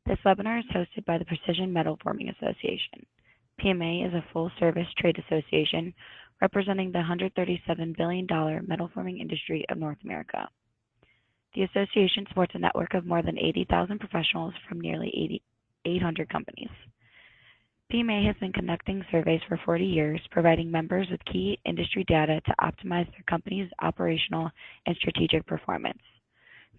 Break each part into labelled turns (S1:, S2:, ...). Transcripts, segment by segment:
S1: This webinar is hosted by the Precision Metal Forming Association. PMA is a full-service trade association representing the $137 billion metal forming industry of North America. The association supports a network of more than 80,000 professionals from nearly 800 companies. PMA has been conducting surveys for 40 years, providing members with key industry data to optimize their company's operational and strategic performance.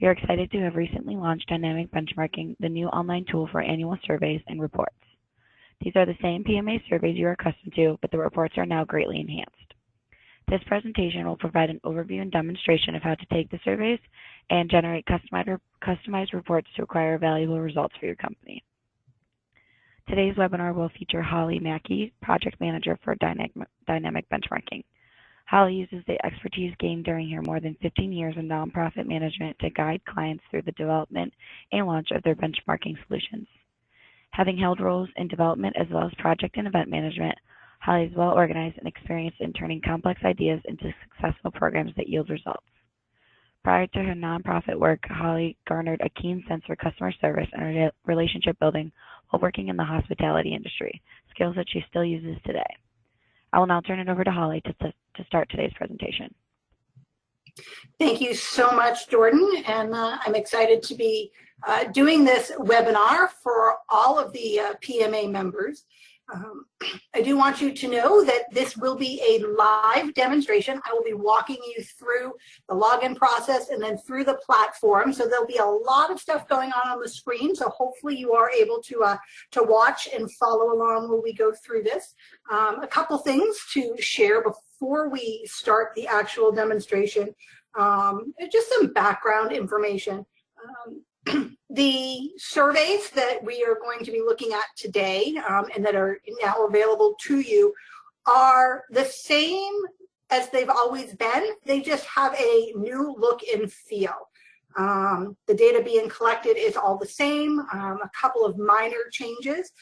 S1: We are excited to have recently launched Dynamic Benchmarking, the new online tool for annual surveys and reports. These are the same PMA surveys you are accustomed to, but the reports are now greatly enhanced. This presentation will provide an overview and demonstration of how to take the surveys and generate customized reports to acquire valuable results for your company. Today's webinar will feature Holly Mackey, Project Manager for Dynamic Benchmarking. Holly uses the expertise gained during her more than 15 years in nonprofit management to guide clients through the development and launch of their benchmarking solutions. Having held roles in development as well as project and event management, Holly is well organized and experienced in turning complex ideas into successful programs that yield results. Prior to her nonprofit work, Holly garnered a keen sense for customer service and relationship building while working in the hospitality industry, skills that she still uses today. I will now turn it over to Holly to start today's presentation.
S2: Thank you so much, Jordan, and I'm excited to be doing this webinar for all of the PMA members. I do want you to know that this will be a live demonstration. I will be walking you through the login process and then through the platform. So there'll be a lot of stuff going on the screen. So hopefully you are able to watch and follow along while we go through this. A couple things to share before we start the actual demonstration. Just some background information. The surveys that we are going to be looking at today and that are now available to you are the same as they've always been. They just have a new look and feel. The data being collected is all the same, a couple of minor changes.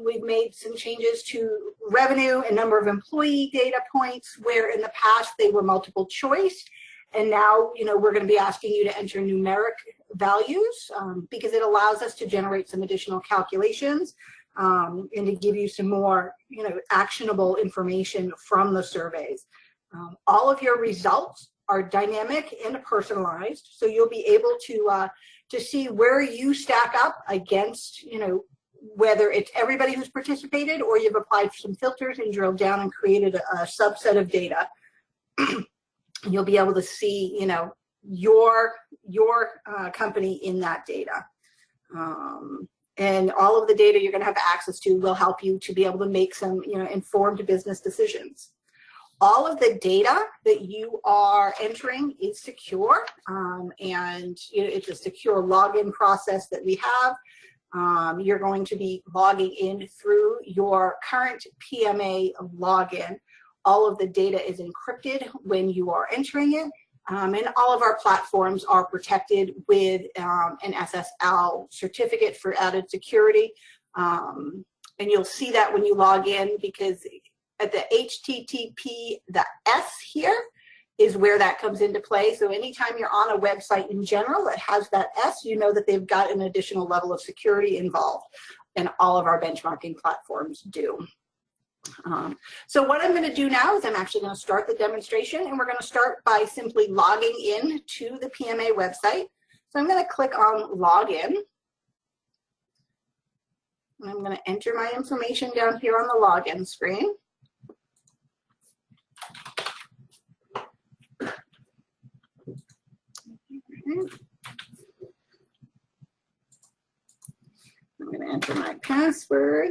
S2: We've made some changes to revenue and number of employee data points, where in the past they were multiple choice. And now, we're going to be asking you to enter numeric values because it allows us to generate some additional calculations and to give you some more, actionable information from the surveys. All of your results are dynamic and personalized, so you'll be able to see where you stack up against, whether it's everybody who's participated or you've applied some filters and drilled down and created a subset of data. You'll be able to see, your company in that data. And all of the data you're going to have access to will help you to be able to make some, informed business decisions. All of the data that you are entering is secure, and it's a secure login process that we have. You're going to be logging in through your current PMA login. All of the data is encrypted when you are entering it, and all of our platforms are protected with an SSL certificate for added security. And you'll see that when you log in, because at the HTTP, the S here is where that comes into play. So anytime you're on a website in general that has that S, you know that they've got an additional level of security involved, and all of our benchmarking platforms do. So what I'm going to do now is I'm actually going to start the demonstration, and we're going to start by simply logging in to the PMA website. So I'm going to click on Login. And I'm going to enter my information down here on the login screen. I'm going to enter my password.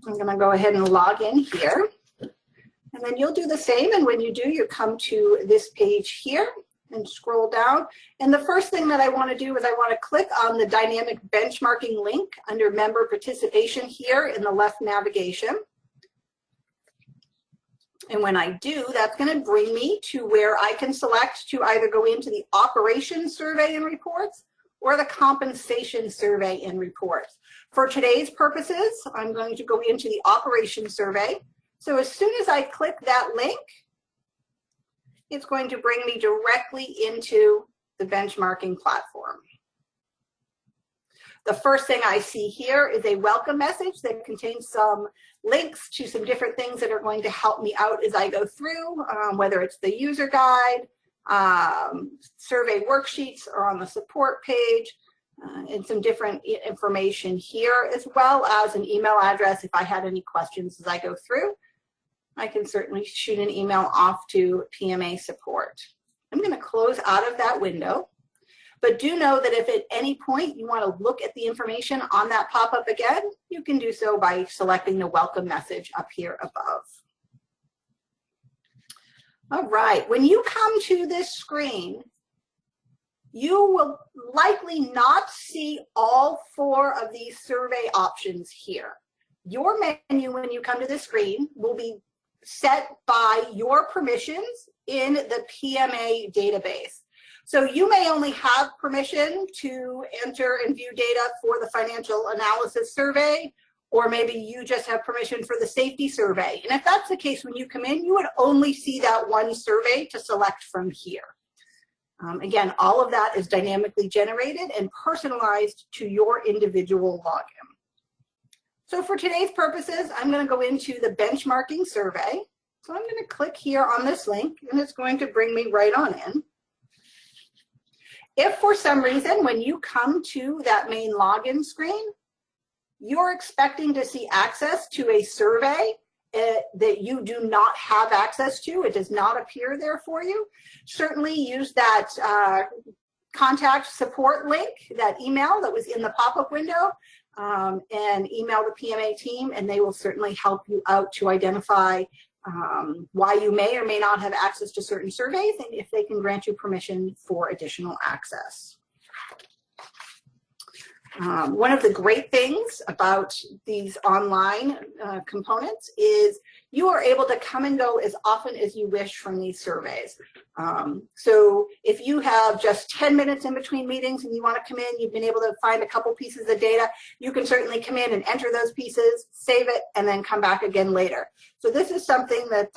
S2: I'm going to go ahead and log in here, and then you'll do the same. And when you do, you come to this page here and scroll down. And the first thing that I want to do is I want to click on the dynamic benchmarking link under member participation here in the left navigation. And when I do, that's going to bring me to where I can select to either go into the operations survey and reports or the compensation survey and reports. For today's purposes, I'm going to go into the operations survey. So as soon as I click that link, it's going to bring me directly into the benchmarking platform. The first thing I see here is a welcome message that contains some links to some different things that are going to help me out as I go through, whether it's the user guide, survey worksheets are on the support page, and some different information here, as well as an email address if I had any questions as I go through. I can certainly shoot an email off to PMA support. I'm going to close out of that window. But do know that if at any point you want to look at the information on that pop-up again, you can do so by selecting the welcome message up here above. All right, when you come to this screen, you will likely not see all 4 of these survey options here. Your menu when you come to this screen will be set by your permissions in the PMA database. So you may only have permission to enter and view data for the financial analysis survey, or maybe you just have permission for the safety survey. And if that's the case, when you come in, you would only see that one survey to select from here. Again, all of that is dynamically generated and personalized to your individual login. So for today's purposes, I'm going to go into the benchmarking survey. So I'm going to click here on this link, and it's going to bring me right on in. If for some reason, when you come to that main login screen, you're expecting to see access to a survey that you do not have access to, it does not appear there for you, certainly use that contact support link, that email that was in the pop-up window, and email the PMA team, and they will certainly help you out to identify why you may or may not have access to certain surveys, and if they can grant you permission for additional access. One of the great things about these online components is you are able to come and go as often as you wish from these surveys. So if you have just 10 minutes in between meetings and you want to come in, you've been able to find a couple pieces of data, you can certainly come in and enter those pieces, save it, and then come back again later. So this is something that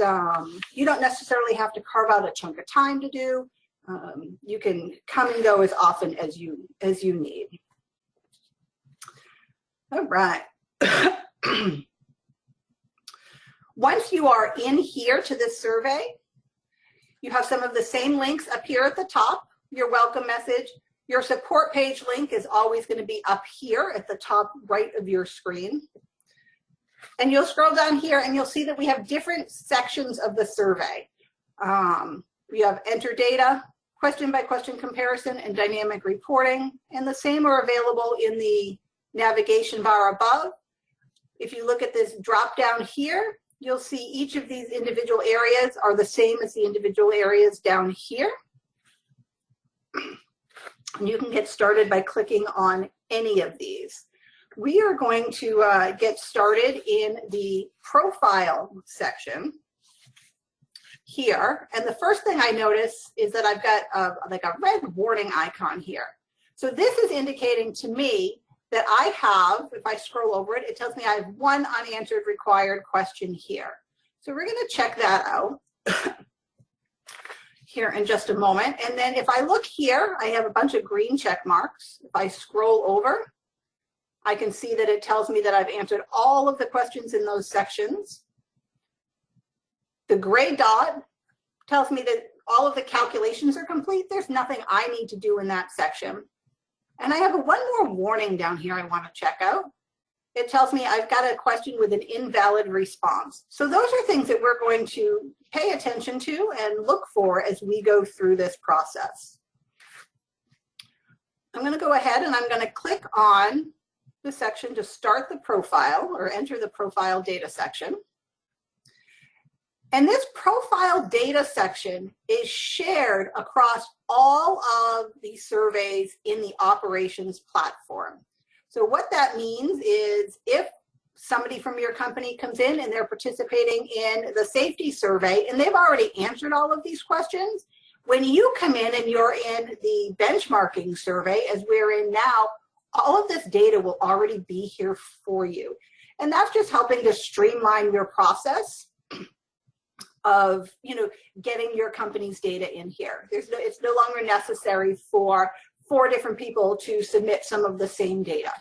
S2: you don't necessarily have to carve out a chunk of time to do. You can come and go as often as you need. All right. Once you are in here to this survey, you have some of the same links up here at the top, your welcome message. Your support page link is always going to be up here at the top right of your screen. And you'll scroll down here and you'll see that we have different sections of the survey. We have enter data, question by question comparison, and dynamic reporting. And the same are available in the navigation bar above. If you look at this drop down here, you'll see each of these individual areas are the same as the individual areas down here. And you can get started by clicking on any of these. We are going to get started in the profile section here. And the first thing I notice is that I've got like a red warning icon here. So this is indicating to me that I have, if I scroll over it, it tells me I have one unanswered required question here. So we're going to check that out here in just a moment. And then if I look here, I have a bunch of green check marks. If I scroll over, I can see that it tells me that I've answered all of the questions in those sections. The gray dot tells me that all of the calculations are complete. There's nothing I need to do in that section. And I have one more warning down here I want to check out. It tells me I've got a question with an invalid response. So those are things that we're going to pay attention to and look for as we go through this process. I'm going to go ahead and I'm going to click on the section to start the profile or enter the profile data section. And this profile data section is shared across all of the surveys in the operations platform. So what that means is if somebody from your company comes in and they're participating in the safety survey and they've already answered all of these questions, when you come in and you're in the benchmarking survey, as we're in now, all of this data will already be here for you. And that's just helping to streamline your process of, getting your company's data in here. It's no longer necessary for 4 different people to submit some of the same data.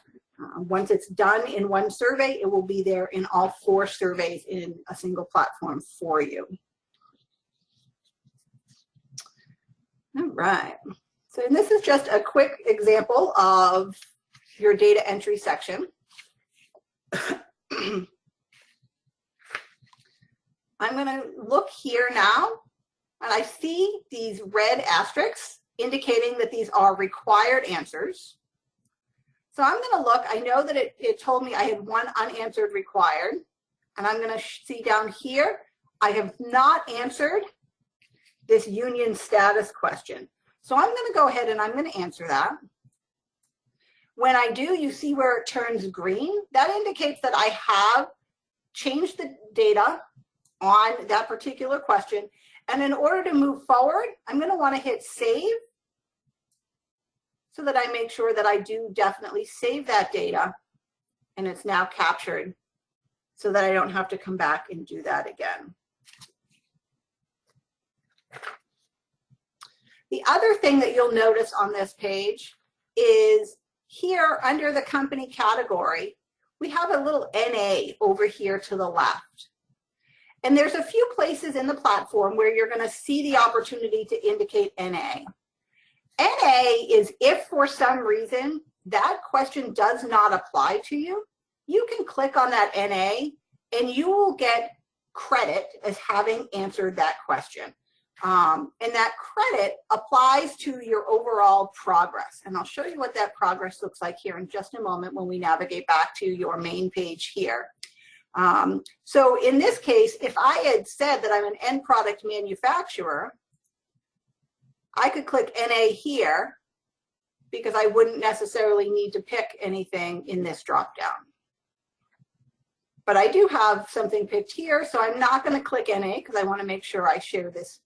S2: Once it's done in one survey, it will be there in all 4 surveys in a single platform for you. All right. So this is just a quick example of your data entry section. I'm going to look here now, and I see these red asterisks indicating that these are required answers. So I'm going to look. I know that it told me I had 1 unanswered required, and I'm going to see down here, I have not answered this union status question. So I'm going to go ahead and I'm going to answer that. When I do, you see where it turns green. That indicates that I have changed the data on that particular question. And in order to move forward, I'm going to want to hit save so that I make sure that I do definitely save that data and it's now captured so that I don't have to come back and do that again. The other thing that you'll notice on this page is here under the company category, we have a little NA over here to the left. And there's a few places in the platform where you're going to see the opportunity to indicate NA. NA is if for some reason that question does not apply to you, you can click on that NA and you will get credit as having answered that question. And that credit applies to your overall progress. And I'll show you what that progress looks like here in just a moment when we navigate back to your main page here. So in this case, if I had said that I'm an end product manufacturer, I could click NA here because I wouldn't necessarily need to pick anything in this dropdown. But I do have something picked here, so I'm not going to click NA because I want to make sure I share this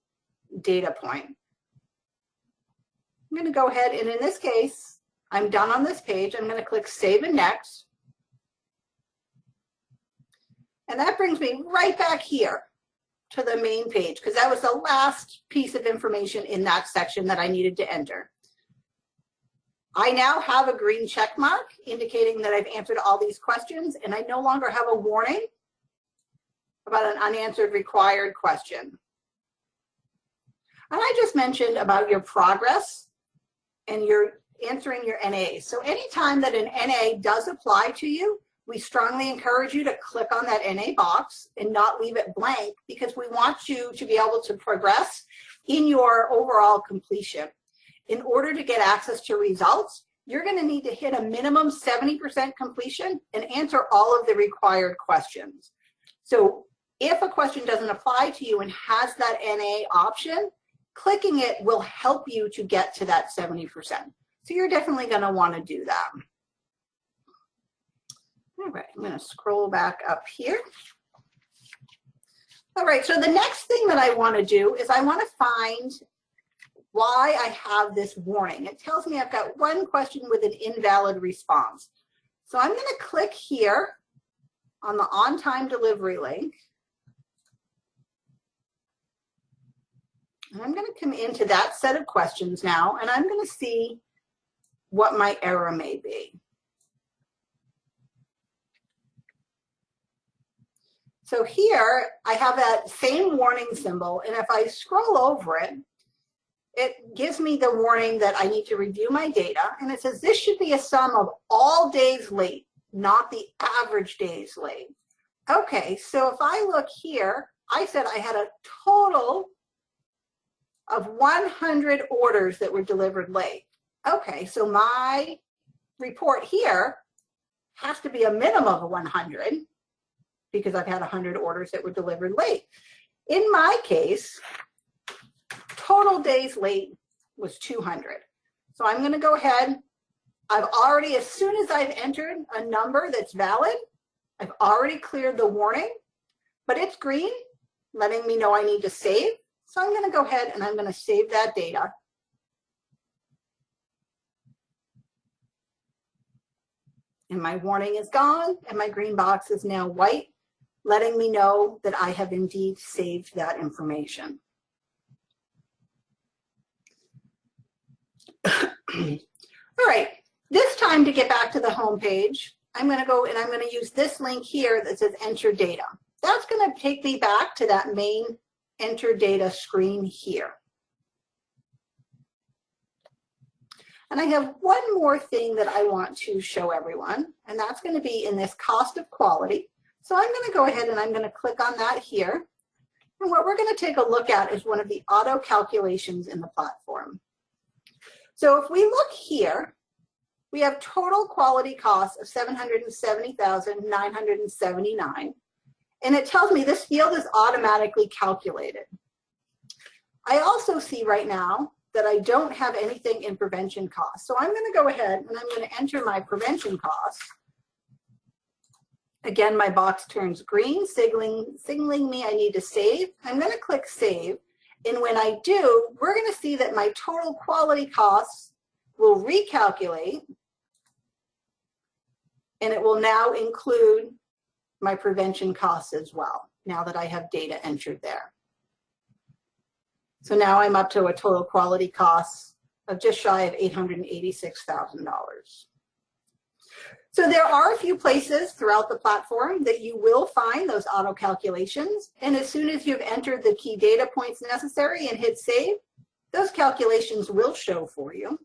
S2: data point. I'm going to go ahead and in this case, I'm done on this page. I'm going to click Save and Next. And that brings me right back here to the main page because that was the last piece of information in that section that I needed to enter. I now have a green check mark indicating that I've answered all these questions, and I no longer have a warning about an unanswered required question. And I just mentioned about your progress and your answering your NA. So anytime that an NA does apply to you, we strongly encourage you to click on that NA box and not leave it blank because we want you to be able to progress in your overall completion. In order to get access to results, you're going to need to hit a minimum 70% completion and answer all of the required questions. So if a question doesn't apply to you and has that NA option, clicking it will help you to get to that 70%. So you're definitely going to want to do that. All right, I'm going to scroll back up here. All right, so the next thing that I want to do is I want to find why I have this warning. It tells me I've got one question with an invalid response. So I'm going to click here on the on-time delivery link. And I'm going to come into that set of questions now, and I'm going to see what my error may be. So here I have that same warning symbol, and if I scroll over it, it gives me the warning that I need to review my data, and it says this should be a sum of all days late, not the average days late. Okay, so if I look here, I said I had a total of 100 orders that were delivered late. Okay, so my report here has to be a minimum of 100 because I've had 100 orders that were delivered late. In my case, total days late was 200. So I'm going to go ahead. I've already, as soon as I've entered a number that's valid, I've already cleared the warning, but it's green, letting me know I need to save. So I'm going to go ahead and I'm going to save that data. And my warning is gone, and my green box is now white, letting me know that I have indeed saved that information. All right, this time to get back to the home page, I'm going to go and I'm going to use this link here that says enter data. That's going to take me back to that main enter data screen here. And I have one more thing that I want to show everyone, and that's going to be in this cost of quality. So I'm going to go ahead and I'm going to click on that here. And what we're going to take a look at is one of the auto calculations in the platform. So if we look here, we have total quality costs of $770,979. And it tells me this field is automatically calculated. I also see right now that I don't have anything in prevention costs. So I'm going to go ahead and I'm going to enter my prevention costs. Again, my box turns green, signaling me I need to save. I'm going to click save. And when I do, we're going to see that my total quality costs will recalculate. And it will now include my prevention costs as well, now that I have data entered there. So now I'm up to a total quality cost of just shy of $886,000. So there are a few places throughout the platform that you will find those auto calculations. And as soon as you've entered the key data points necessary and hit save, those calculations will show for you.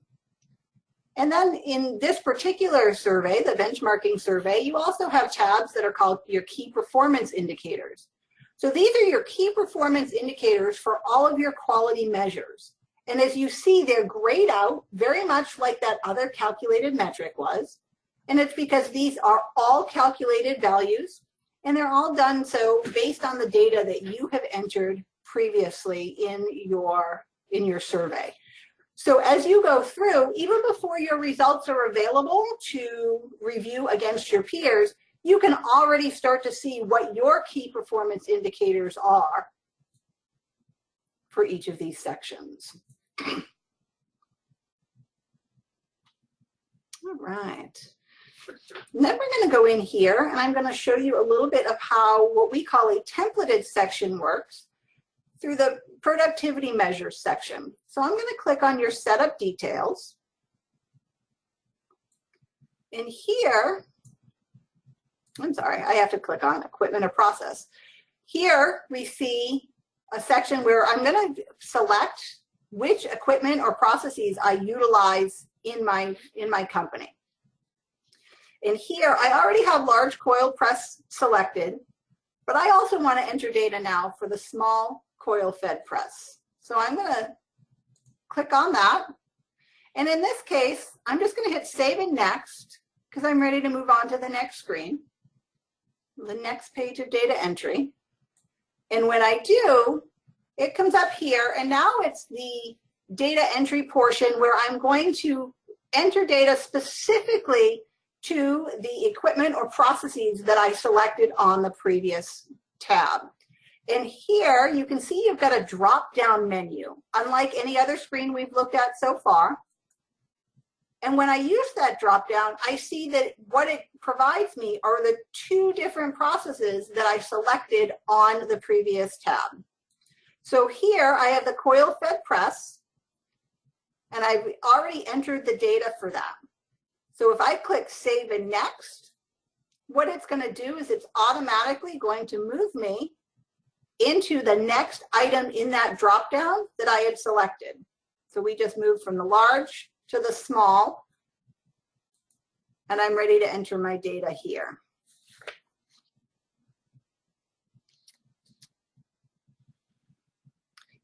S2: And then in this particular survey, the benchmarking survey, you also have tabs that are called your key performance indicators. So these are your key performance indicators for all of your quality measures. And as you see, they're grayed out very much like that other calculated metric was. And it's because these are all calculated values, and they're all done so based on the data that you have entered previously in your survey. So as you go through, even before your results are available to review against your peers, you can already start to see what your key performance indicators are for each of these sections. All right. Then we're going to go in here and I'm going to show you a little bit of how what we call a templated section works through the productivity measures section. So I'm going to click on your setup details. And here, I'm sorry, I have to click on equipment or process. Here we see a section where I'm going to select which equipment or processes I utilize in my company. And here I already have large coil press selected, but I also want to enter data now for the small coil fed press. So I'm going to click on that. And in this case, I'm just going to hit save and next because I'm ready to move on to the next screen, the next page of data entry. And when I do, it comes up here, and now it's the data entry portion where I'm going to enter data specifically to the equipment or processes that I selected on the previous tab. And here you can see you've got a drop-down menu, unlike any other screen we've looked at so far. And when I use that drop-down, I see that what it provides me are the two different processes that I selected on the previous tab. So here I have the coil fed press, and I've already entered the data for that. So if I click save and next, what it's going to do is it's automatically going to move me into the next item in that drop-down that I had selected. So we just moved from the large to the small, and I'm ready to enter my data here.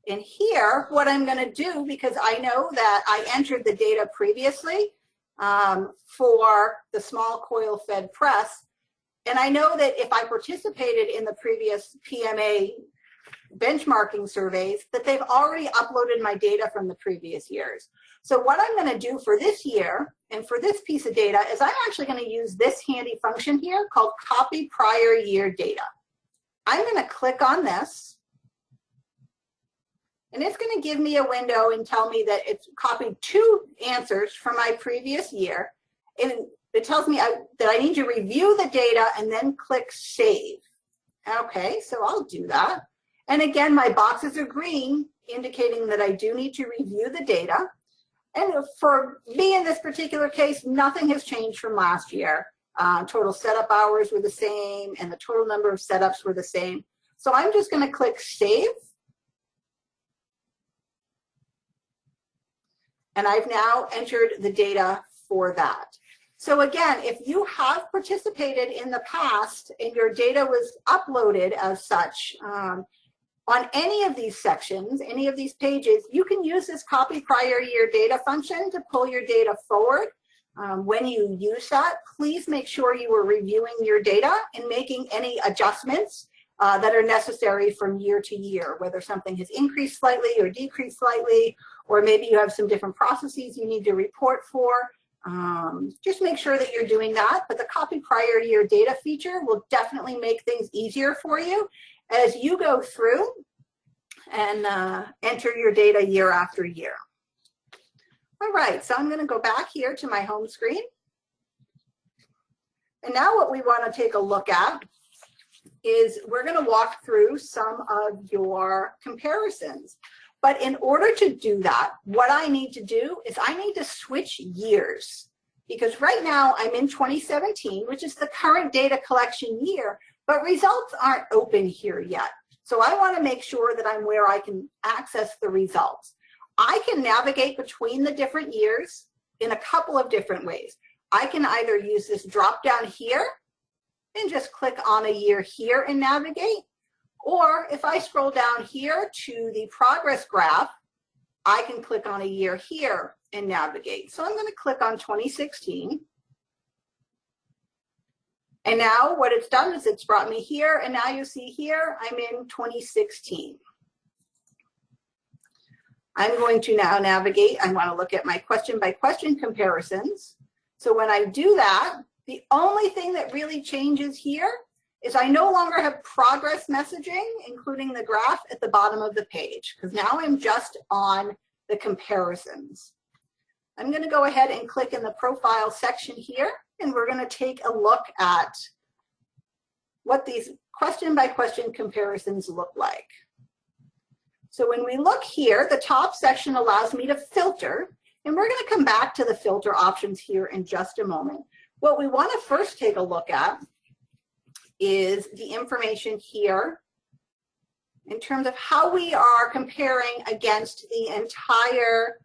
S2: And here, what I'm going to do, because I know that I entered the data previously for the small coil fed press, and I know that if I participated in the previous PMA benchmarking surveys, that they've already uploaded my data from the previous years. So what I'm going to do for this year and for this piece of data is I'm actually going to use this handy function here called copy prior year data. I'm going to click on this, and it's going to give me a window and tell me that it's copied two answers from my previous year. And it tells me that I need to review the data and then click save. Okay, so I'll do that. And again, my boxes are green, indicating that I do need to review the data. And for me in this particular case, nothing has changed from last year. Total setup hours were the same and the total number of setups were the same. So I'm just going to click Save. And I've now entered the data for that. So again, if you have participated in the past and your data was uploaded as such, on any of these sections, any of these pages, you can use this copy prior year data function to pull your data forward. When you use that, please make sure you are reviewing your data and making any adjustments that are necessary from year to year, whether something has increased slightly or decreased slightly, or maybe you have some different processes you need to report for. Just make sure that you're doing that. But the copy prior year data feature will definitely make things easier for you as you go through and enter your data year after year. All right, so I'm going to go back here to my home screen. And now what we want to take a look at is we're going to walk through some of your comparisons. But in order to do that, what I need to do is I need to switch years. Because right now I'm in 2017, which is the current data collection year, but results aren't open here yet. So I want to make sure that I'm where I can access the results. I can navigate between the different years in a couple of different ways. I can either use this drop down here and just click on a year here and navigate. Or if I scroll down here to the progress graph, I can click on a year here and navigate. So I'm going to click on 2016. And now what it's done is it's brought me here, and now you see here I'm in 2016. I'm going to now navigate. I want to look at my question by question comparisons. So when I do that, the only thing that really changes here is I no longer have progress messaging, including the graph at the bottom of the page, because now I'm just on the comparisons. I'm going to go ahead and click in the profile section here, and we're going to take a look at what these question by question comparisons look like. So when we look here, the top section allows me to filter, and we're going to come back to the filter options here in just a moment. What we want to first take a look at is the information here in terms of how we are comparing against the entire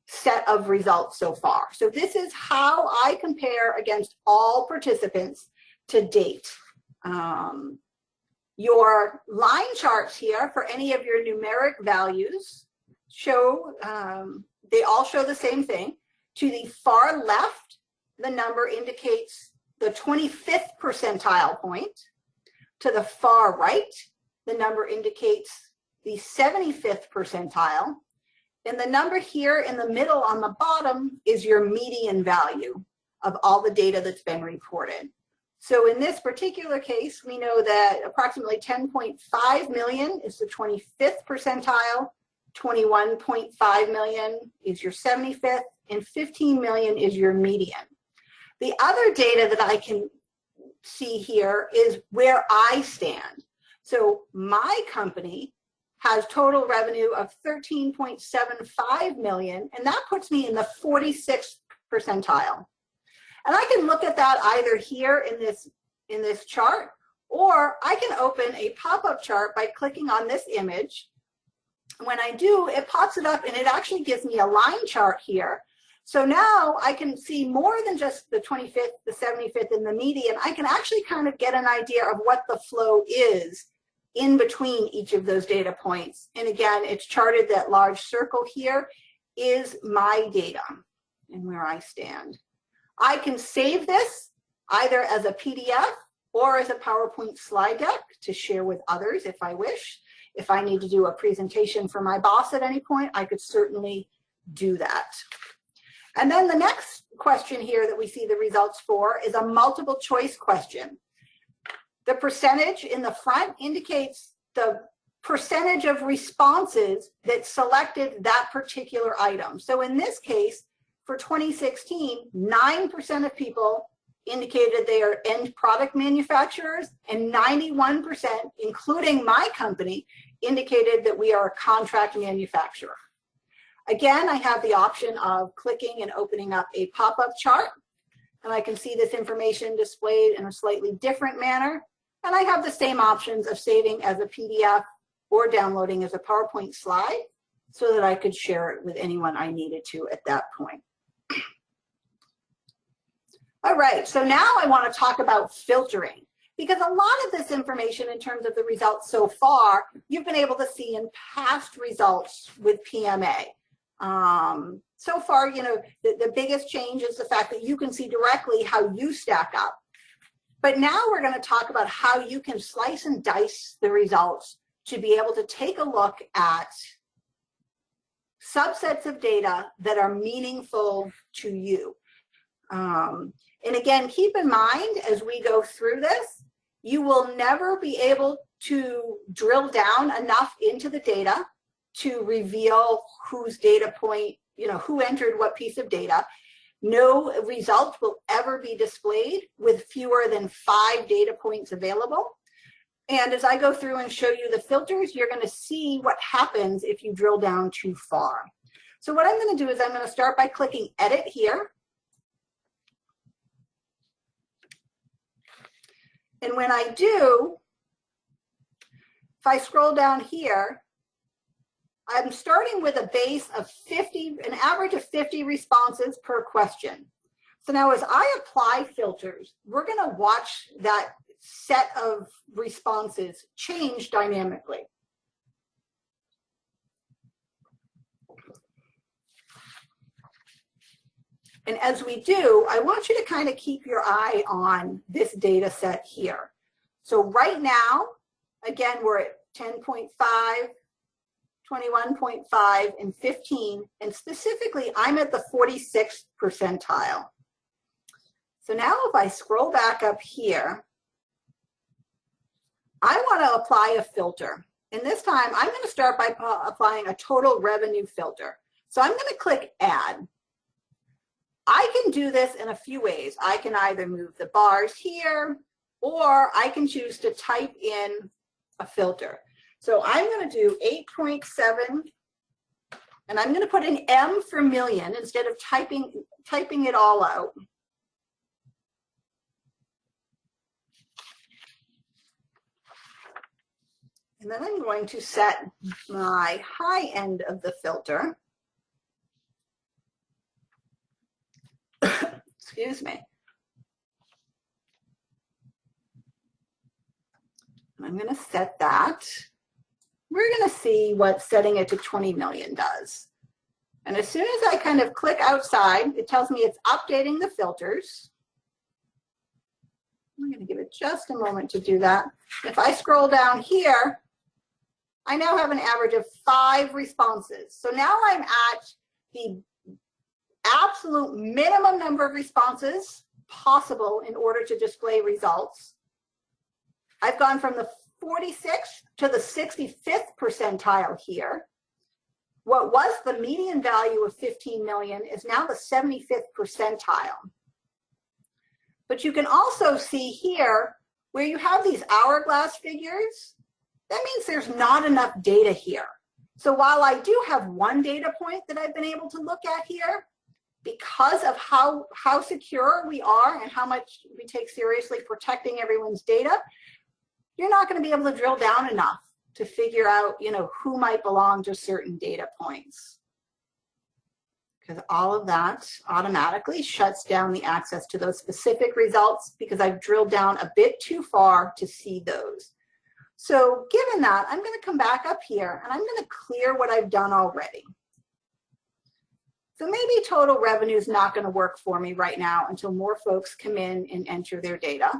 S2: set of results so far. So this is how I compare against all participants to date. Your line charts here for any of your numeric values show, they all show the same thing. To the far left, the number indicates the 25th percentile point. To the far right, the number indicates the 75th percentile. And the number here in the middle on the bottom is your median value of all the data that's been reported. So in this particular case, we know that approximately 10.5 million is the 25th percentile, 21.5 million is your 75th, and 15 million is your median. The other data that I can see here is where I stand. So my company has total revenue of 13.75 million, and that puts me in the 46th percentile. And I can look at that either here in this chart, or I can open a pop-up chart by clicking on this image. When I do, it pops it up and it actually gives me a line chart here. So now I can see more than just the 25th, the 75th, and the median. I can actually kind of get an idea of what the flow is in between each of those data points. And again, it's charted. That large circle here is my data and where I stand. I can save this either as a PDF or as a PowerPoint slide deck to share with others if I wish. If I need to do a presentation for my boss at any point, I could certainly do that. And then the next question here that we see the results for is a multiple choice question. The percentage in the front indicates the percentage of responses that selected that particular item. So in this case, for 2016, 9% of people indicated they are end product manufacturers, and 91%, including my company, indicated that we are a contract manufacturer. Again, I have the option of clicking and opening up a pop-up chart, and I can see this information displayed in a slightly different manner. And I have the same options of saving as a PDF or downloading as a PowerPoint slide so that I could share it with anyone I needed to at that point. All right, so now I want to talk about filtering, because a lot of this information in terms of the results so far, you've been able to see in past results with PMA. So far, you know, the biggest change is the fact that you can see directly how you stack up. But now we're going to talk about how you can slice and dice the results to be able to take a look at subsets of data that are meaningful to you. And again, keep in mind as we go through this, you will never be able to drill down enough into the data to reveal whose data point, you know, who entered what piece of data. No result will ever be displayed with fewer than 5 data points available. And as I go through and show you the filters, you're going to see what happens if you drill down too far. So what I'm going to do is I'm going to start by clicking Edit here. And when I do, if I scroll down here, I'm starting with a base of 50, an average of 50 responses per question. So now as I apply filters, we're going to watch that set of responses change dynamically. And as we do, I want you to kind of keep your eye on this data set here. So right now, again, we're at 10.5, 21.5, and 15. And specifically, I'm at the 46th percentile. So now if I scroll back up here, I want to apply a filter. And this time, I'm going to start by applying a total revenue filter. So I'm going to click Add. I can do this in a few ways. I can either move the bars here, or I can choose to type in a filter. So I'm going to do 8.7, and I'm going to put an M for million instead of typing it all out. And then I'm going to set my high end of the filter. Excuse me. I'm going to set that. We're going to see what setting it to 20 million does. And as soon as I kind of click outside, it tells me it's updating the filters. I'm going to give it just a moment to do that. If I scroll down here, I now have an average of 5 responses. So now I'm at the absolute minimum number of responses possible in order to display results. I've gone from the 46th to the 65th percentile here. What was the median value of 15 million is now the 75th percentile. But you can also see here where you have these hourglass figures, that means there's not enough data here. So while I do have one data point that I've been able to look at here, because of how secure we are and how much we take seriously protecting everyone's data, you're not going to be able to drill down enough to figure out, you know, who might belong to certain data points. Because all of that automatically shuts down the access to those specific results because I've drilled down a bit too far to see those. So given that, I'm going to come back up here and I'm going to clear what I've done already. So maybe total revenue is not going to work for me right now until more folks come in and enter their data.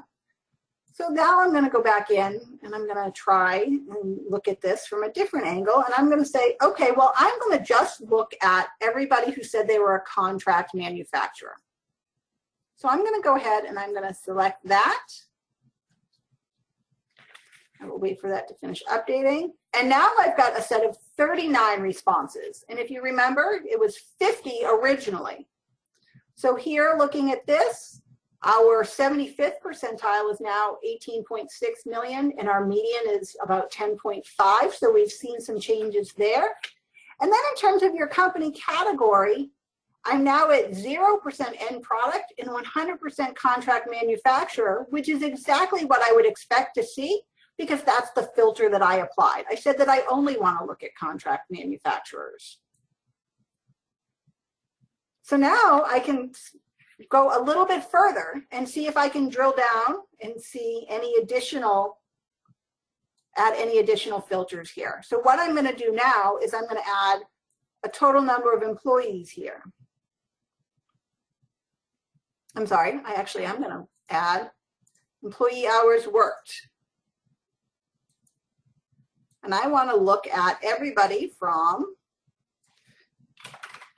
S2: So now I'm going to go back in and I'm going to try and look at this from a different angle. And I'm going to say, okay, well, I'm going to just look at everybody who said they were a contract manufacturer. So I'm going to go ahead and I'm going to select that. I will wait for that to finish updating. And now I've got a set of 39 responses. And if you remember, it was 50 originally. So here, looking at this, Our 75th percentile is now 18.6 million, and our median is about 10.5. So we've seen some changes there. And then in terms of your company category, I'm now at 0% end product and 100% contract manufacturer, which is exactly what I would expect to see, because that's the filter that I applied. I said that I only want to look at contract manufacturers. So now I can go a little bit further and see if I can drill down and see add any additional filters here. So what I'm going to do now is I'm going to add a total number of employees here. I'm sorry, I'm going to add employee hours worked. And I want to look at everybody from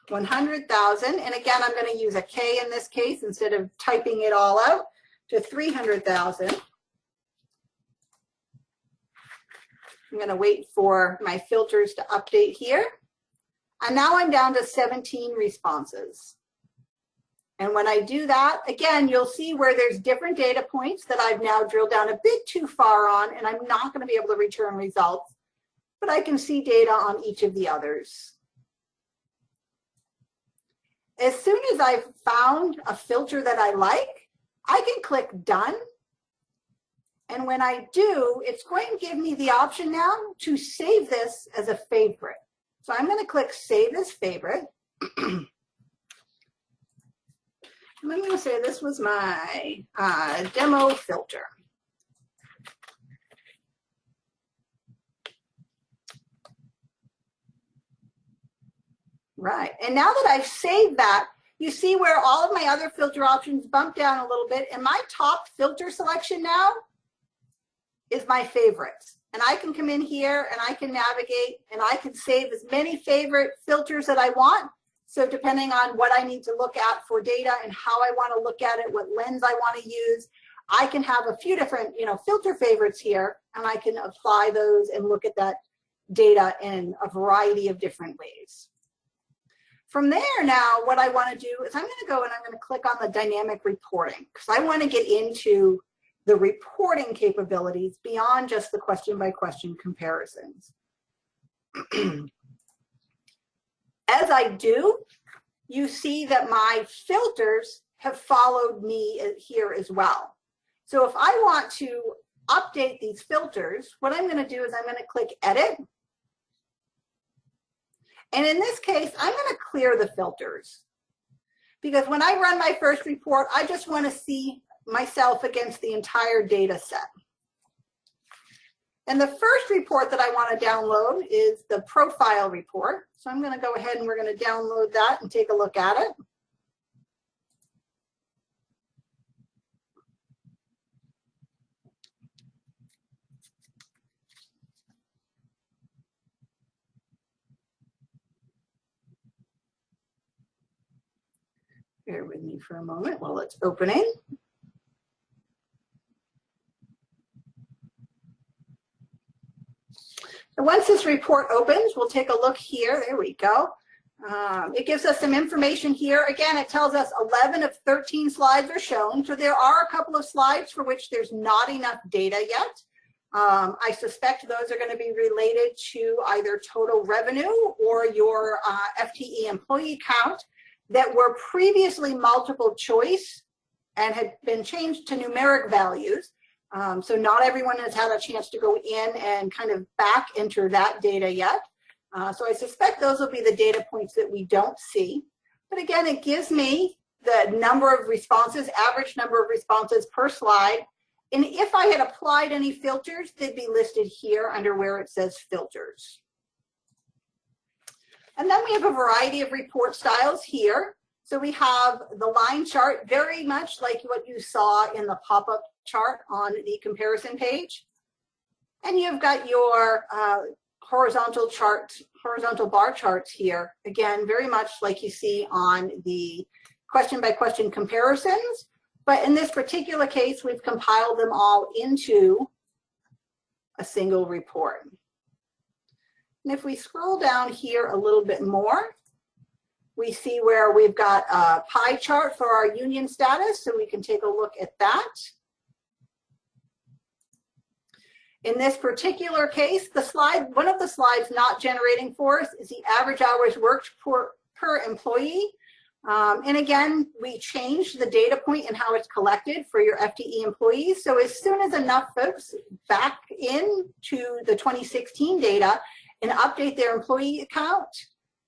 S2: 100,000, and again, I'm going to use a K in this case instead of typing it all out, to 300,000. I'm going to wait for my filters to update here. And now I'm down to 17 responses. And when I do that, again, you'll see where there's different data points that I've now drilled down a bit too far on, and I'm not going to be able to return results, but I can see data on each of the others. As soon as I've found a filter that I like, I can click done. And when I do, it's going to give me the option now to save this as a favorite. So I'm going to click save as favorite. And I'm going to say this was my demo filter. Right, and now that I've saved that, you see where all of my other filter options bump down a little bit, and my top filter selection now is my favorites. And I can come in here and I can navigate and I can save as many favorite filters that I want. So depending on what I need to look at for data and how I want to look at it, what lens I want to use, I can have a few different, filter favorites here, and I can apply those and look at that data in a variety of different ways. From there now, what I want to do is I'm going to go and I'm going to click on the dynamic reporting, because I want to get into the reporting capabilities beyond just the question by question comparisons. As I do, you see that my filters have followed me here as well. So if I want to update these filters, what I'm going to do is I'm going to click edit. And in this case, I'm going to clear the filters, because when I run my first report, I just want to see myself against the entire data set. And the first report that I want to download is the profile report. So I'm going to go ahead and we're going to download that and take a look at it. Bear with me for a moment while it's opening. And once this report opens, we'll take a look here. There we go. It gives us some information here. Again, it tells us 11 of 13 slides are shown. So there are a couple of slides for which there's not enough data yet. I suspect those are going to be related to either total revenue or your FTE employee count that were previously multiple choice and had been changed to numeric values. So not everyone has had a chance to go in and kind of back enter that data yet. So I suspect those will be the data points that we don't see. But again, it gives me the number of responses, average number of responses per slide. And if I had applied any filters, they'd be listed here under where it says filters. And then we have a variety of report styles here. So we have the line chart, very much like what you saw in the pop-up chart on the comparison page. And you've got your horizontal bar charts here. Again, very much like you see on the question by question comparisons. But in this particular case, we've compiled them all into a single report. And if we scroll down here a little bit more, We see where we've got a pie chart for our union status, so we can take a look at that. In this particular case, one of the slides not generating for us is the average hours worked per employee. And again, we changed the data point and how it's collected for your FTE employees. So as soon as enough folks back into the 2016 data and update their employee account,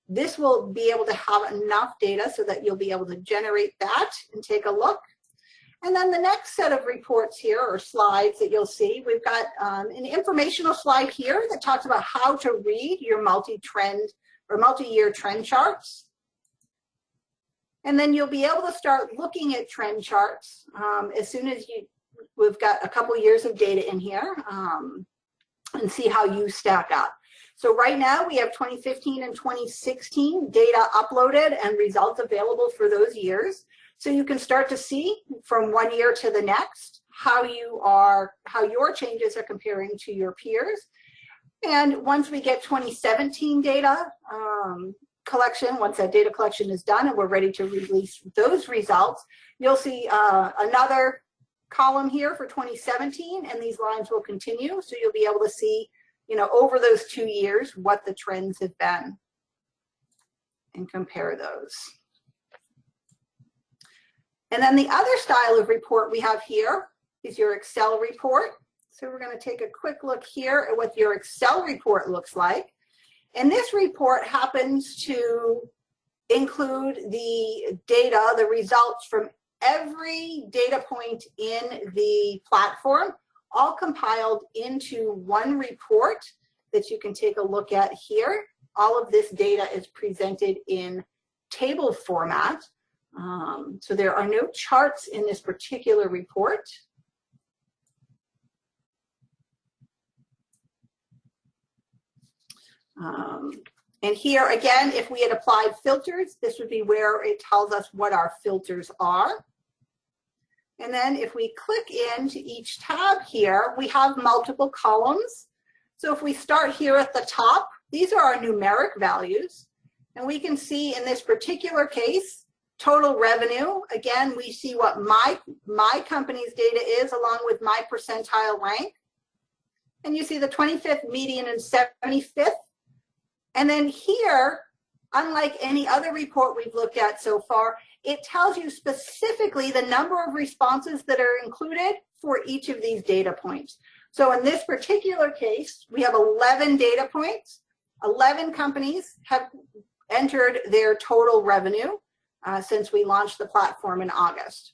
S2: this will be able to have enough data so that you'll be able to generate that and take a look. And then the next set of reports here, or slides that you'll see, we've got an informational slide here that talks about how to read your multi-trend or multi-year trend charts. And then you'll be able to start looking at trend charts as soon as we've got a couple years of data in here and see how you stack up. So right now we have 2015 and 2016 data uploaded and results available for those years. So you can start to see from one year to the next how your changes are comparing to your peers. And once we get 2017 data collection, once that data collection is done and we're ready to release those results, you'll see another column here for 2017, and these lines will continue. So you'll be able to see, over those 2 years, what the trends have been and compare those. And then the other style of report we have here is your Excel report. So we're going to take a quick look here at what your Excel report looks like. And this report happens to include the data, the results from every data point in the platform, all compiled into one report that you can take a look at here. All of this data is presented in table format. So there are no charts in this particular report. And here again, if we had applied filters, this would be where it tells us what our filters are. And then if we click into each tab here, we have multiple columns. So if we start here at the top, these are our numeric values. And we can see in this particular case, total revenue. Again, we see what my company's data is along with my percentile rank. And you see the 25th median and 75th. And then here, unlike any other report we've looked at so far, it tells you specifically the number of responses that are included for each of these data points. So in this particular case, we have 11 data points. 11 companies have entered their total revenue since we launched the platform in August.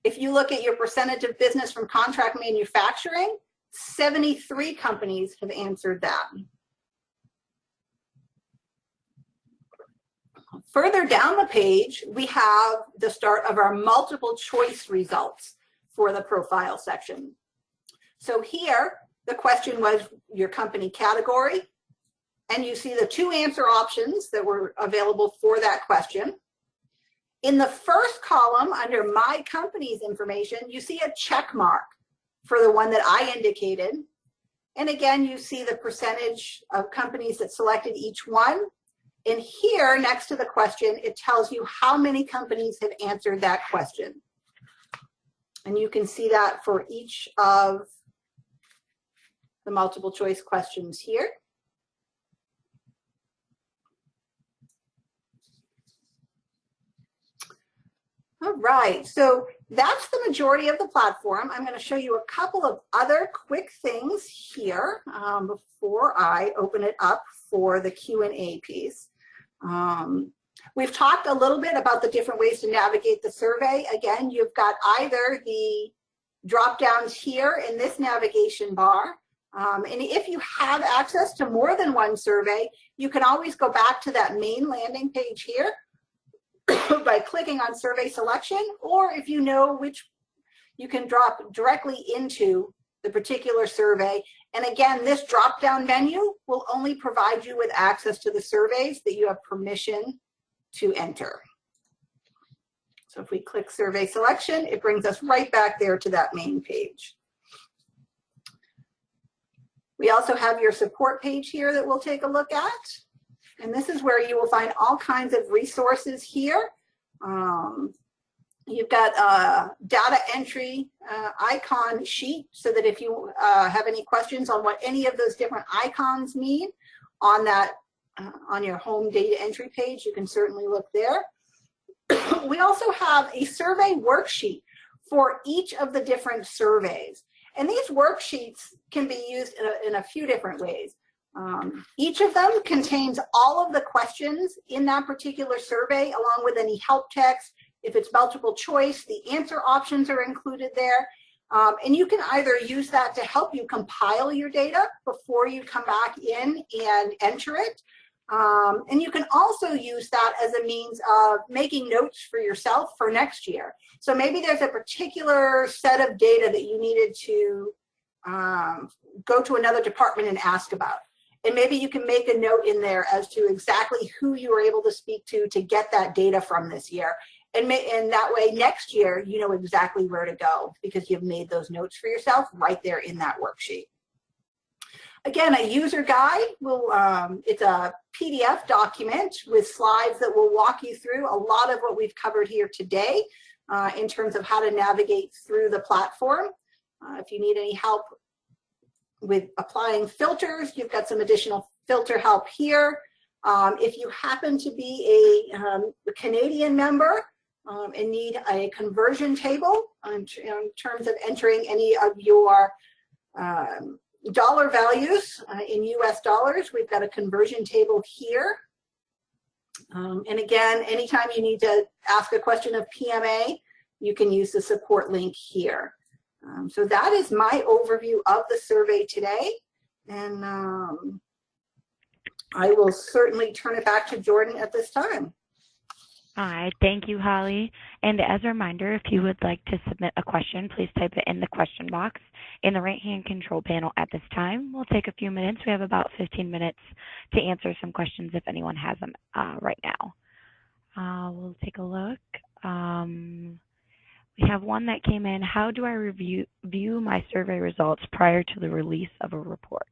S2: If you look at your percentage of business from contract manufacturing, 73 companies have answered that. Further down the page, we have the start of our multiple choice results for the profile section. So here, the question was your company category, and you see the 2 answer options that were available for that question. In the first column, under my company's information, you see a check mark for the one that I indicated. And again, you see the percentage of companies that selected each one. And here, next to the question, it tells you how many companies have answered that question. And you can see that for each of the multiple choice questions here. All right, so that's the majority of the platform. I'm going to show you a couple of other quick things here before I open it up for the Q&A piece. We've talked a little bit about the different ways to navigate the survey. Again, you've got either the drop downs here in this navigation bar. And if you have access to more than one survey, you can always go back to that main landing page here by clicking on survey selection, or if you know which, you can drop directly into the particular survey. And again, this drop-down menu will only provide you with access to the surveys that you have permission to enter. So if we click survey selection, it brings us right back there to that main page. We also have your support page here that we'll take a look at. And this is where you will find all kinds of resources here. You've got a data entry icon sheet, so that if you have any questions on what any of those different icons mean on that on your home data entry page, you can certainly look there. We also have a survey worksheet for each of the different surveys. And these worksheets can be used in a few different ways. Each of them contains all of the questions in that particular survey, along with any help text. If it's multiple choice, the answer options are included there. And you can either use that to help you compile your data before you come back in and enter it. And you can also use that as a means of making notes for yourself for next year. So maybe there's a particular set of data that you needed to go to another department and ask about. And maybe you can make a note in there as to exactly who you were able to speak to get that data from this year. And that way next year, you know exactly where to go because you've made those notes for yourself right there in that worksheet. Again, a user guide will, it's a PDF document with slides that will walk you through a lot of what we've covered here today in terms of how to navigate through the platform. If you need any help with applying filters, you've got some additional filter help here. If you happen to be a Canadian member and need a conversion table in terms of entering any of your dollar values in US dollars, we've got a conversion table here. And again, anytime you need to ask a question of PMA, you can use the support link here. So that is my overview of the survey today. And I will certainly turn it back to Jordan at this time.
S1: All right, thank you, Holly. And as a reminder, if you would like to submit a question, please type it in the question box in the right-hand control panel at this time. We'll take a few minutes. We have about 15 minutes to answer some questions if anyone has them right now. We'll take a look. We have one that came in. How do I view my survey results prior to the release of a report?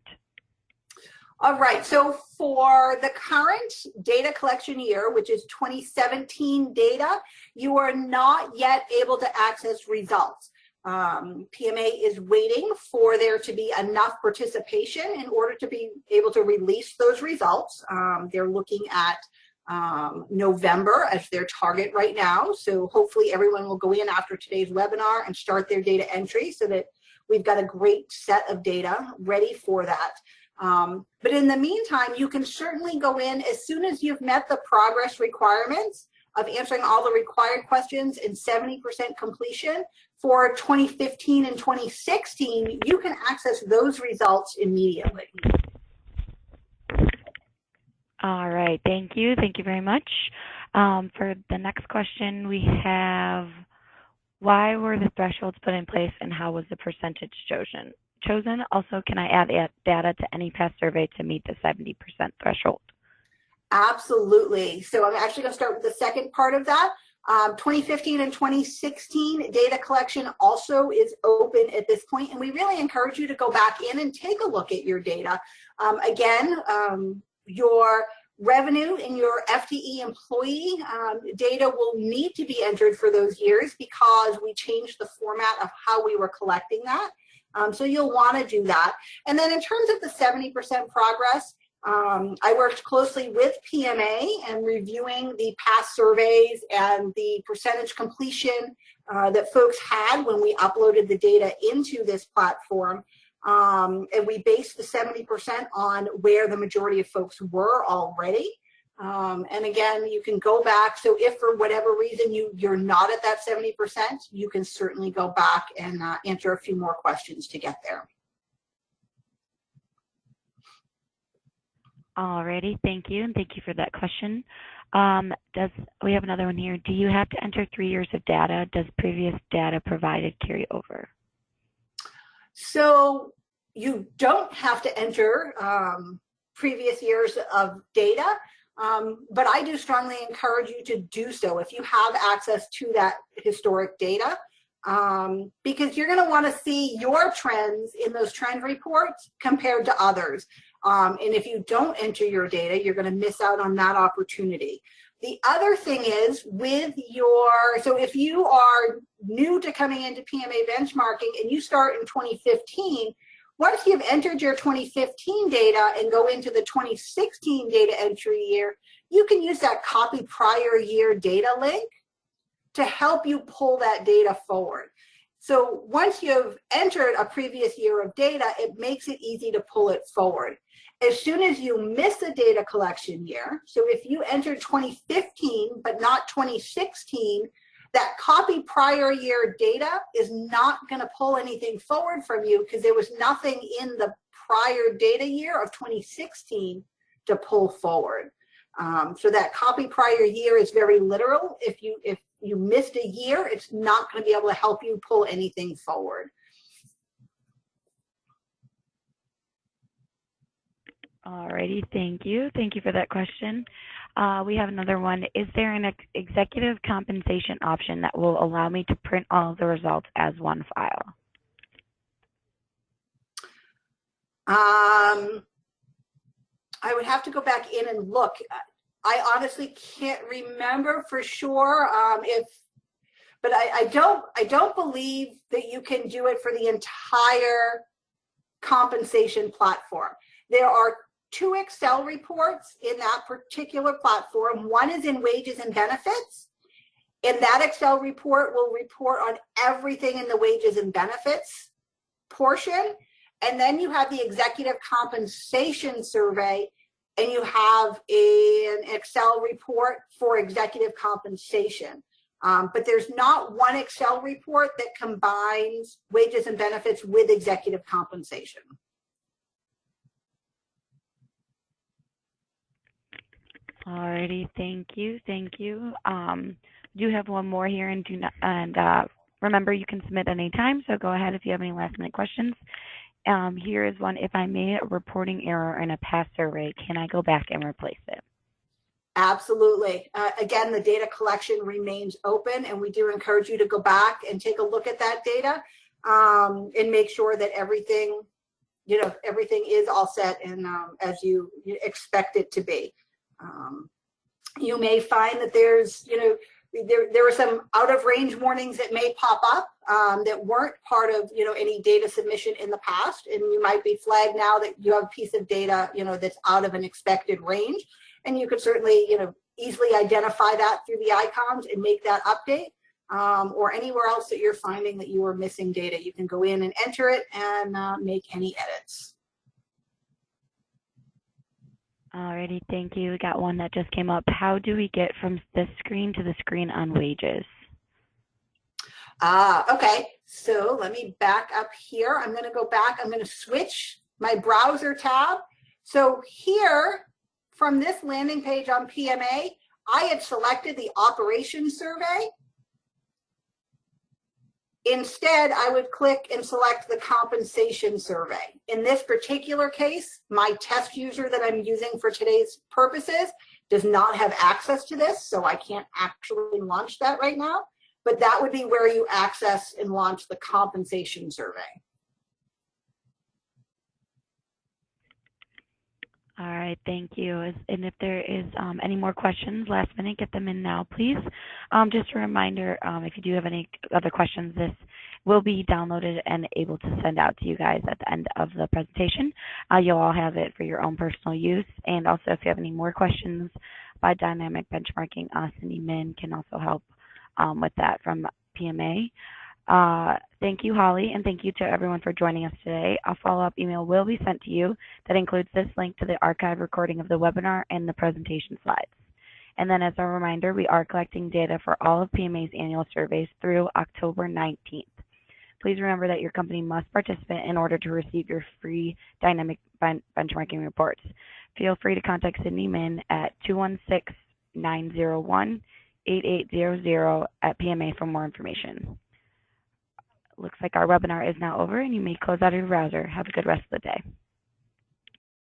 S2: All right, so for the current data collection year, which is 2017 data, you are not yet able to access results. PMA is waiting for there to be enough participation in order to be able to release those results. They're looking at November as their target right now. So hopefully everyone will go in after today's webinar and start their data entry so that we've got a great set of data ready for that. But in the meantime, you can certainly go in as soon as you've met the progress requirements of answering all the required questions and 70% completion for 2015 and 2016, you can access those results immediately.
S1: All right, thank you. Thank you very much. For the next question, we have, why were the thresholds put in place and how was the percentage chosen? Also, can I add data to any past survey to meet the 70% threshold?
S2: Absolutely. So I'm actually going to start with the second part of that. 2015 and 2016 data collection also is open at this point, and we really encourage you to go back in and take a look at your data. Again, your revenue and your FTE employee data will need to be entered for those years because we changed the format of how we were collecting that. So you'll want to do that. And then in terms of the 70% progress, I worked closely with PMA and reviewing the past surveys and the percentage completion that folks had when we uploaded the data into this platform. And we based the 70% on where the majority of folks were already. And again, you can go back. So if for whatever reason you're not at that 70%, you can certainly go back and answer a few more questions to get there.
S1: Alrighty, thank you, and thank you for that question. We have another one here. Do you have to enter 3 years of data? Does previous data provided carry over?
S2: So you don't have to enter previous years of data, but I do strongly encourage you to do so if you have access to that historic data, because you're going to want to see your trends in those trend reports compared to others. And if you don't enter your data, you're going to miss out on that opportunity. The other thing is so if you are new to coming into PMA benchmarking and you start in 2015, once you've entered your 2015 data and go into the 2016 data entry year, you can use that copy prior year data link to help you pull that data forward. So once you've entered a previous year of data, it makes it easy to pull it forward. As soon as you miss a data collection year, so if you entered 2015 but not 2016, that copy prior year data is not going to pull anything forward from you because there was nothing in the prior data year of 2016 to pull forward. So that copy prior year is very literal. If you missed a year, it's not going to be able to help you pull anything forward.
S1: Alrighty, thank you. Thank you for that question. We have another one. Is there an executive compensation option that will allow me to print all of the results as one file?
S2: I would have to go back in and look. I honestly can't remember for sure but I don't believe that you can do it for the entire compensation platform. There are 2 Excel reports in that particular platform. One is in wages and benefits, and that Excel report will report on everything in the wages and benefits portion. And then you have the executive compensation survey, and you have an Excel report for executive compensation. But there's not one Excel report that combines wages and benefits with executive compensation.
S1: Alrighty, thank you, thank you. Do have one more here, and remember, you can submit anytime, so go ahead if you have any last minute questions. Here is one. If I made a reporting error in a past survey, can I go back and replace it?
S2: Absolutely. Again, the data collection remains open, and we do encourage you to go back and take a look at that data and make sure that everything is all set and as you expect it to be. You may find that there's, there are some out of range warnings that may pop up that weren't part of, any data submission in the past, and you might be flagged now that you have a piece of data, that's out of an expected range, and you could certainly, easily identify that through the icons and make that update, or anywhere else that you're finding that you are missing data, you can go in and enter it and make any edits.
S1: Alrighty, thank you. We got one that just came up. How do we get from this screen to the screen on wages?
S2: Okay, so let me back up here. I'm going to go back. I'm going to switch my browser tab. So here, from this landing page on PMA, I had selected the operations survey. Instead, I would click and select the compensation survey. In this particular case, my test user that I'm using for today's purposes does not have access to this, so I can't actually launch that right now. But that would be where you access and launch the compensation survey.
S1: All right, thank you. And if there is any more questions, last minute, get them in now, please. Just a reminder, if you do have any other questions, this will be downloaded and able to send out to you guys at the end of the presentation. You'll all have it for your own personal use. And also, if you have any more questions about dynamic benchmarking, Cindy Min can also help with that from PMA. Thank you, Holly, and thank you to everyone for joining us today. A follow-up email will be sent to you that includes this link to the archive recording of the webinar and the presentation slides. And then as a reminder, we are collecting data for all of PMA's annual surveys through October 19th. Please remember that your company must participate in order to receive your free dynamic benchmarking reports. Feel free to contact Cindy Min at 216-901-8800 at PMA for more information. Looks like our webinar is now over, and you may close out your browser. Have a good rest of the day.